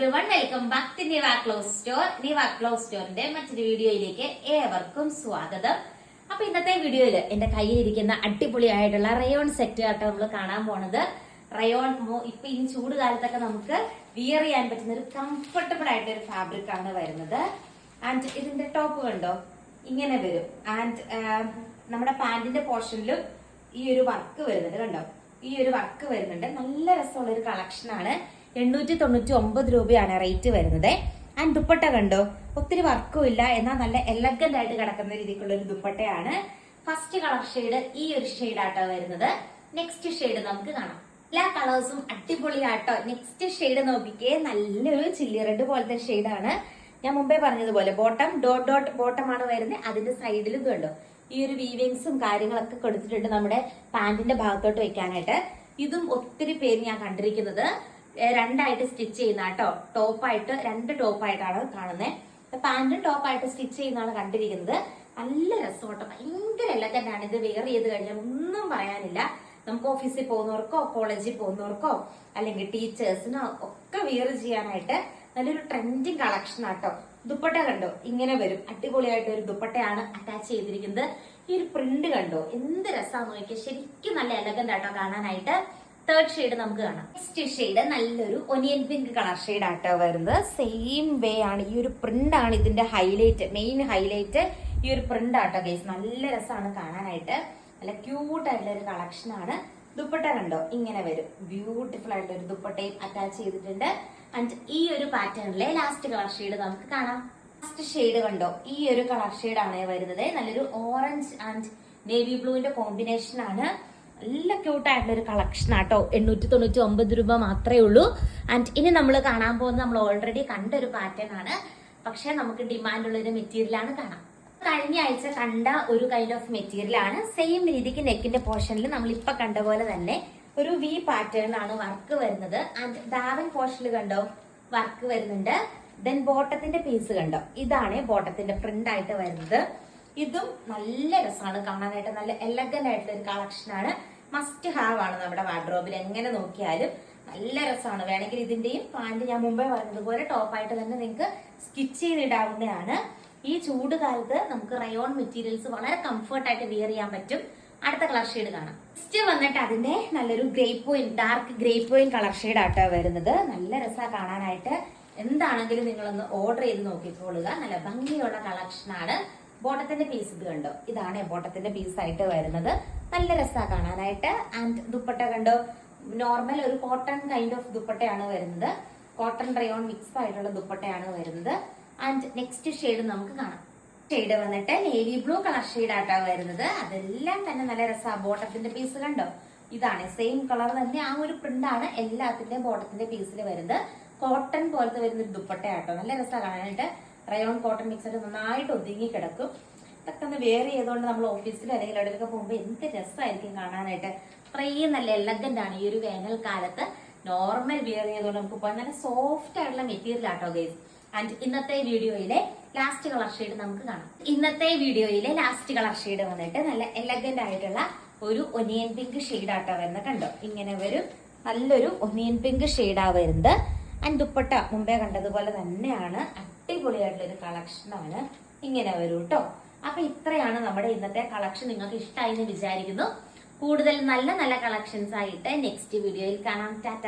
Everyone, welcome back to Niva cloth store. Niva cloth സ്റ്റോറിന്റെ മറ്റൊരു വീഡിയോയിലേക്ക് ഏവർക്കും സ്വാഗതം. അപ്പൊ ഇന്നത്തെ വീഡിയോയിൽ എന്റെ കയ്യിലിരിക്കുന്ന അടിപൊളിയായിട്ടുള്ള റയോൺ സെറ്റ് ആട്ടോ നമ്മൾ കാണാൻ പോണത്. റയോൺ ഇപ്പൊ ഈ ചൂട് കാലത്തൊക്കെ നമുക്ക് വിയർ ചെയ്യാൻ പറ്റുന്ന ഒരു കംഫർട്ടബിൾ ആയിട്ട് ഒരു ഫാബ്രിക് ആണ് വരുന്നത്. ആൻഡ് ഇതിന്റെ ടോപ്പ് കണ്ടോ, ഇങ്ങനെ വരും. ആൻഡ് നമ്മുടെ പാന്റിന്റെ പോർഷനിലും ഈ ഒരു വർക്ക് വരുന്നുണ്ട്. കണ്ടോ, ഈ ഒരു വർക്ക് വരുന്നുണ്ട്. നല്ല രസമുള്ള ഒരു കളക്ഷൻ ആണ്. 899 രൂപയാണ് റേറ്റ് വരുന്നത്. ആൻഡ് ദുപ്പട്ട കണ്ടോ, ഒത്തിരി വർക്കും ഇല്ല, എന്നാൽ നല്ല എലഗന്റ് ആയിട്ട് കിടക്കുന്ന രീതിക്കുള്ള ഒരു ദുപ്പട്ടയാണ്. ഫസ്റ്റ് കളർ ഷെയ്ഡ് ഈ ഒരു ഷെയ്ഡ് ആട്ടോ വരുന്നത്. നെക്സ്റ്റ് ഷെയ്ഡ് നമുക്ക് കാണാം. എല്ലാ കളേഴ്സും അടിപൊളിയാട്ടോ. നെക്സ്റ്റ് ഷെയ്ഡ് നോക്കിക്കേ, നല്ലൊരു ചില്ലി റെഡ് പോലത്തെ ഷെയ്ഡാണ്. ഞാൻ മുമ്പേ പറഞ്ഞതുപോലെ ബോട്ടം ഡോട്ട് ബോട്ടം ആണ് വരുന്നത്. അതിന്റെ സൈഡിലും കണ്ടോ ഈ ഒരു വീവിങ്സും കാര്യങ്ങളൊക്കെ കൊടുത്തിട്ടുണ്ട് നമ്മുടെ പാന്റിന്റെ ഭാഗത്തോട്ട് വെക്കാനായിട്ട്. ഇതും ഒത്തിരി പേര് ഞാൻ കണ്ടിരിക്കുന്നത് രണ്ടായിട്ട് സ്റ്റിച്ച് ചെയ്യുന്ന കേട്ടോ. ടോപ്പായിട്ട് രണ്ട് ടോപ്പായിട്ടാണ് കാണുന്നത്. പാന്റും ടോപ്പായിട്ട് സ്റ്റിച്ച് ചെയ്യുന്നതാണ് കണ്ടിരിക്കുന്നത്. നല്ല രസമാട്ടോ, ഭയങ്കര എലഗന്റാണ്. ഇത് വെയർ ചെയ്ത് കഴിഞ്ഞാൽ ഒന്നും പറയാനില്ല. നമുക്ക് ഓഫീസിൽ പോകുന്നവർക്കോ കോളേജിൽ പോകുന്നവർക്കോ അല്ലെങ്കിൽ ടീച്ചേഴ്സിനോ ഒക്കെ വെയർ ചെയ്യാനായിട്ട് നല്ലൊരു ട്രെൻഡിങ് കളക്ഷൻ ആട്ടോ. ദുപ്പട്ട കണ്ടോ, ഇങ്ങനെ വരും. അടിപൊളിയായിട്ട് ഒരു ദുപ്പട്ടയാണ് അറ്റാച്ച് ചെയ്തിരിക്കുന്നത്. ഈ ഒരു പ്രിന്റ് കണ്ടോ, എന്ത് രസമാണെന്ന് നോക്കിയാൽ ശരിക്കും നല്ല എലഗന്റ് ആട്ടോ കാണാനായിട്ട്. തേർഡ് ഷെയ്ഡ് നമുക്ക് കാണാം. നെക്സ്റ്റ് ഷെയ്ഡ് നല്ലൊരു ഒനിയൻ പിങ്ക് കളർ ഷെയ്ഡ് ആട്ടോ വരുന്നത്. സെയിം വേ ആണ്. ഈ ഒരു പ്രിന്റ് ആണ് ഇതിന്റെ ഹൈലൈറ്റ്, മെയിൻ ഹൈലൈറ്റ് ഈ ഒരു പ്രിന്റ് ആട്ടോ ഗൈസ്. നല്ല രസമാണ് കാണാനായിട്ട്. നല്ല ക്യൂട്ട് ആയിട്ടുള്ള ഒരു കളക്ഷൻ ആണ്. ദുപ്പട്ട കണ്ടോ, ഇങ്ങനെ വരും. ബ്യൂട്ടിഫുൾ ആയിട്ടുള്ള ഒരു ദുപ്പട്ടയും അറ്റാച്ച് ചെയ്തിട്ടുണ്ട്. ആൻഡ് ഈ ഒരു പാറ്റേണിലെ ലാസ്റ്റ് കളർ ഷെയ്ഡ് നമുക്ക് കാണാം. ലാസ്റ്റ് ഷെയ്ഡ് കണ്ടോ, ഈ ഒരു കളർ ഷെയ്ഡ് ആണ് വരുന്നത്. നല്ലൊരു ഓറഞ്ച് ആൻഡ് നേവി ബ്ലൂവിന്റെ കോമ്പിനേഷൻ ആണ്. നല്ല ക്യൂട്ടായിട്ടുള്ള ഒരു കളക്ഷൻ ആട്ടോ. 899 രൂപ മാത്രമേ ഉള്ളൂ. ആൻഡ് ഇനി നമ്മൾ കാണാൻ പോകുന്നത് നമ്മൾ ഓൾറെഡി കണ്ട ഒരു പാറ്റേൺ ആണ്, പക്ഷെ നമുക്ക് ഡിമാൻഡ് ഉള്ള ഒരു മെറ്റീരിയൽ ആണ് കാണാം. കഴിഞ്ഞ ആഴ്ച കണ്ട ഒരു കൈൻഡ് ഓഫ് മെറ്റീരിയൽ ആണ്. സെയിം രീതിക്ക് നെക്കിന്റെ പോർഷനിൽ നമ്മൾ ഇപ്പൊ കണ്ട പോലെ തന്നെ ഒരു വി പാറ്റേൺ ആണ് വർക്ക് വരുന്നത്. ആൻഡ് ദാവൻ പോർഷനിൽ കണ്ടോ വർക്ക് വരുന്നുണ്ട്. ദെൻ ബോട്ടത്തിന്റെ പീസ് കണ്ടോ, ഇതാണ് ബോട്ടത്തിന്റെ പ്രിന്റ് ആയിട്ട് വരുന്നത്. ഇതും നല്ല രസമാണ് കാണാനായിട്ട്. നല്ല എലഗന്റ് ആയിട്ടുള്ള ഒരു കളക്ഷൻ ആണ്. മസ്റ്റ് ഹാവ് ആണ് നമ്മുടെ വാർഡ്രോബിൽ. എങ്ങനെ നോക്കിയാലും നല്ല രസമാണ്. വേണമെങ്കിൽ ഇതിന്റെയും പാന്റ് ഞാൻ മുമ്പേ പറഞ്ഞതുപോലെ ടോപ്പായിട്ട് തന്നെ നിങ്ങൾക്ക് സ്റ്റിച്ച് ചെയ്തിടാവുന്നതാണ്. ഈ ചൂട് കാലത്ത് നമുക്ക് റയോൺ മെറ്റീരിയൽസ് വളരെ കംഫർട്ടായിട്ട് വിയർ ചെയ്യാൻ പറ്റും. അടുത്ത കളർ ഷെയ്ഡ് കാണാം. നെക്സ്റ്റ് വന്നിട്ട് അതിന്റെ നല്ലൊരു dark grape wine colour shade ആട്ടോ വരുന്നത്. നല്ല രസമാണ് കാണാനായിട്ട്. എന്താണെങ്കിലും നിങ്ങളൊന്ന് ഓർഡർ ചെയ്ത് നോക്കിക്കോളുക. നല്ല ഭംഗിയുള്ള കളക്ഷൻ ആണ്. ബോട്ടത്തിന്റെ പീസ് ഇത് കണ്ടോ, ഇതാണ് ബോട്ടത്തിന്റെ പീസ് ആയിട്ട് വരുന്നത്. നല്ല രസമാണ് കാണാനായിട്ട്. ആൻഡ് ദുപ്പട്ട കണ്ടോ, നോർമൽ ഒരു കോട്ടൺ കൈൻഡ് ഓഫ് ദുപ്പട്ടയാണ് വരുന്നത്. കോട്ടൺ റയോൺ മിക്സ് ആയിട്ടുള്ള ദുപ്പട്ടയാണ് വരുന്നത്. ആൻഡ് നെക്സ്റ്റ് ഷെയ്ഡ് നമുക്ക് കാണാം. ഷെയ്ഡ് വന്നിട്ട് നേവി ബ്ലൂ കളർ ഷെയ്ഡ് ആയിട്ടാണ് വരുന്നത്. അതെല്ലാം തന്നെ നല്ല രസമാണ്. ബോട്ടത്തിന്റെ പീസ് കണ്ടോ, ഇതാണ് സെയിം കളർ തന്നെ. ആ ഒരു പ്രിന്റ് ആണ് എല്ലാത്തിന്റെ ബോട്ടത്തിന്റെ പീസിൽ വരുന്നത്. കോട്ടൺ പോലത്തെ വരുന്ന ഒരു ദുപ്പട്ടയാട്ടോ. നല്ല രസമാണ് കാണാനായിട്ട്. റയോൺ കോട്ടൺ മിക്സഡ് നന്നായിട്ട് ഒതുങ്ങി കിടക്കും. ഇതൊക്കെ ഒന്ന് വെയർ ചെയ്തുകൊണ്ട് നമ്മൾ ഓഫീസിൽ അല്ലെങ്കിൽ എവിടെയൊക്കെ പോകുമ്പോൾ എന്ത് രസമായിരിക്കും കാണാനായിട്ട്. അത്രയും നല്ല എലഗന്റ് ആണ്. ഈ ഒരു വേനൽക്കാലത്ത് നോർമൽ വെയർ ചെയ്തുകൊണ്ട് നമുക്ക് പോകാൻ നല്ല സോഫ്റ്റ് ആയിട്ടുള്ള മെറ്റീരിയൽ ആട്ടോ ഗൈസ്. ആൻഡ് ഇന്നത്തെ വീഡിയോയിലെ ലാസ്റ്റ് കളർ ഷെയ്ഡ് നമുക്ക് കാണാം. ഇന്നത്തെ വീഡിയോയിലെ ലാസ്റ്റ് കളർ ഷെയ്ഡ് വന്നിട്ട് നല്ല എലഗന്റ് ആയിട്ടുള്ള ഒരു ഒനിയൻ പിങ്ക് ഷെയ്ഡ് ആട്ടോ വരുന്നത്. കണ്ടോ, ഇങ്ങനെ വരും. നല്ലൊരു ഒനിയൻ പിങ്ക് ഷെയ്ഡാ വരുന്നത്. ആൻഡ് ദുപ്പട്ട മുമ്പേ കണ്ടതുപോലെ തന്നെയാണ്. അടിപൊളിയായിട്ടുള്ള ഒരു കളക്ഷൻ ആണ്. ഇങ്ങനെ വരും കേട്ടോ. അപ്പൊ ഇത്രയാണ് നമ്മുടെ ഇന്നത്തെ കളക്ഷൻ. നിങ്ങൾക്ക് ഇഷ്ടമായി എന്ന് വിചാരിക്കുന്നു. കൂടുതൽ നല്ല നല്ല കളക്ഷൻസ് ആയിട്ട് നെക്സ്റ്റ് വീഡിയോയിൽ കാണാം. ടാറ്റ.